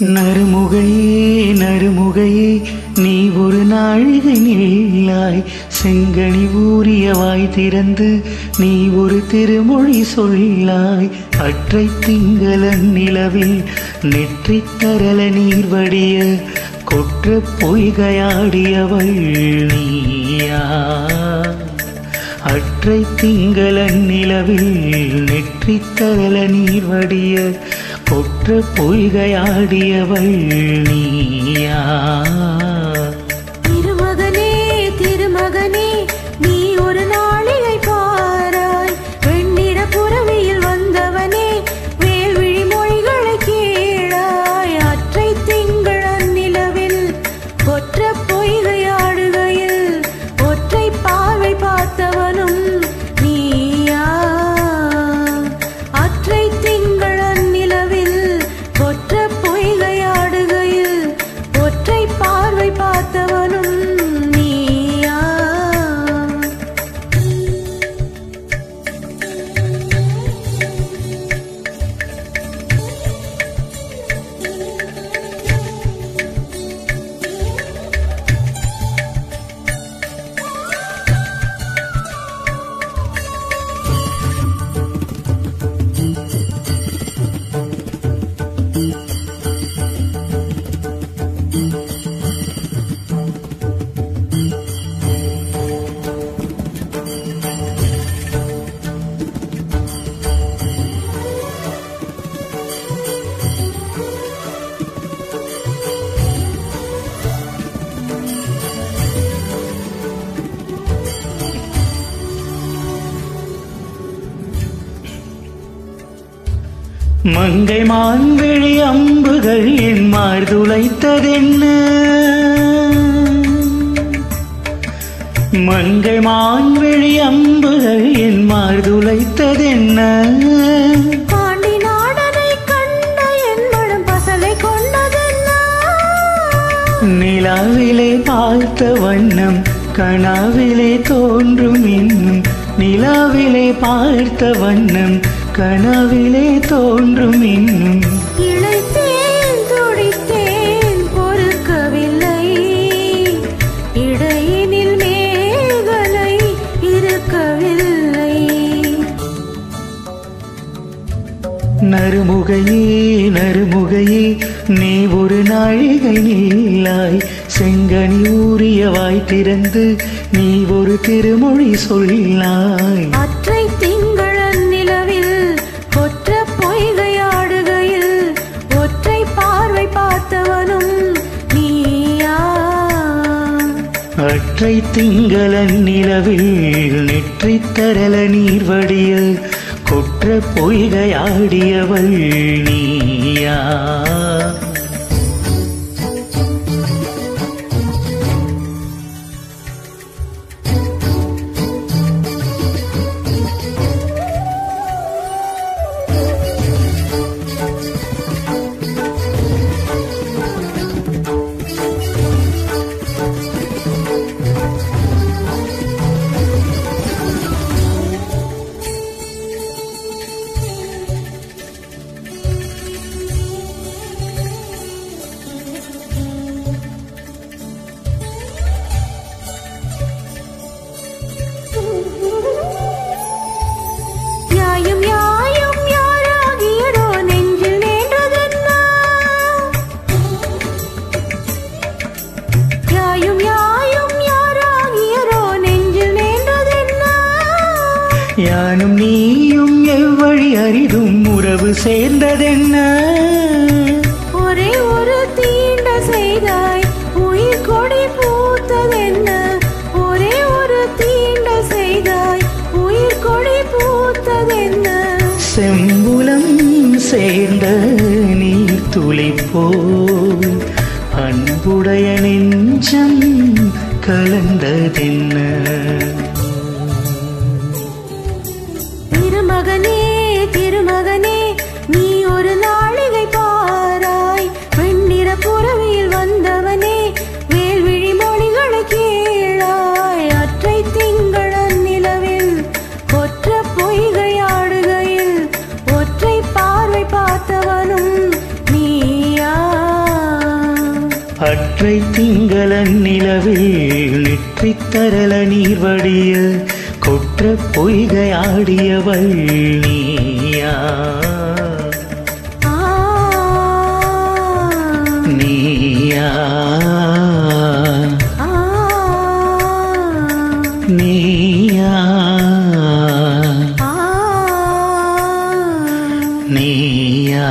நறுமுகையே நறுமுகையே நீ ஒரு நாழிகை நில்லாய். செங்கனி ஊறிய வாய் திறந்து நீ ஒரு திருமொழி சொல்லாய். அற்றை திங்களன் நிலவில் நெற்றி தரல நீர் வடிய கொற்ற பொய்கையாடியவள் நீயா. அற்றை திங்களன் நிலவில் நெற்றி தரல நீர் வடிய கொற்ற பொய்கையாடியவள் நீயா. திருமகனே திருமகனே நீ ஒரு நாளிகை பாராய். வெண்ணிற புறவியில் வந்தவனே வேல்விழி மொழிகளை கேளாய். அற்றை திங்களன் நிலவில் கொற்ற பொய்கையாடுகையில் ஒற்றை பார்வை பார்த்தவனும் நீயா. அற்றை திங்களன் நிலவில் கொற்ற பொய்கையாடுகையில் ஒற்றை பார்வை பார்த்தவனும் நீயா. மங்கை மான்விழி அம்புகள் என் மார்துளைத்ததென்ன. மங்கை மான்விழி அம்புகள் என் மார்துளைத்ததென்ன. பாண்டி நாடனை கண்ட என் மனம் பசலை கொண்டதென்ன. நிலாவிலே பார்த்த வண்ணம் கனாவிலே தோன்றும் இன்னும். நிலாவிலே பார்த்த வண்ணம் கனவிலே தோன்றும் இன்னும். இளைத்தேன் துடித்தேன் பொறுக்கவில்லை. இடையினில் மேகலை இருக்கவில்லை. நறுமுகையே நறுமுகையே நீ ஒரு நாழிகை நில்லாய். செங்கனி ஊறிய வாய் திறந்து நீ ஒரு திருமொழி சொல்லாய். அற்றை திங்களன் நிலவில் கொற்ற பொய்கையாடுகையில் ஒற்றை பார்வை பார்த்தவனும் நீயா. அற்றை திங்களன் நிலவில் நெற்றி தரல நீர் வடிய கொற்ற பொய்கையாடியவள் நீயா. யாயும் யாயும் யாராகியதோ நெஞ்சில் நேன்றதென்ன. யாயும் யாயும் யாராகியதோ நெஞ்சில் நேன்றதென்ன. யானும் நீயும் எவ்வழி அரிதும் உறவு சேர்ந்ததென்ன. ஒரே ஒரு தீண்ட செய்தாய் உயிர் கொடி பூத்ததென்ன. ஒரே ஒரு தீண்ட செய்தாய் உயிர் கொடி பூத்ததென்ன. செம்புலம் சேர்ந்த நீர் துளிப்போல் அன்புடைய நெஞ்சம் கலந்ததென்ன. திருமகனே திருமகனே நீ ஒரு நாளிகை பாராய். வெண்ணிற புறவியில் வந்தவனே வேல்விழி மொழிகளை கேளாய். அற்றை திங்களன் நிலவில் கொற்ற பொய்கையாடுகையில் ஒற்றை பார்வை பார்த்தவனும் நீயா. அற்றை திங்கள நிலவில் நெற்றித் தரள நீர் வடிய கொற்ற பொய்கையாடியவள் நீயா நீயா நீயா நீயா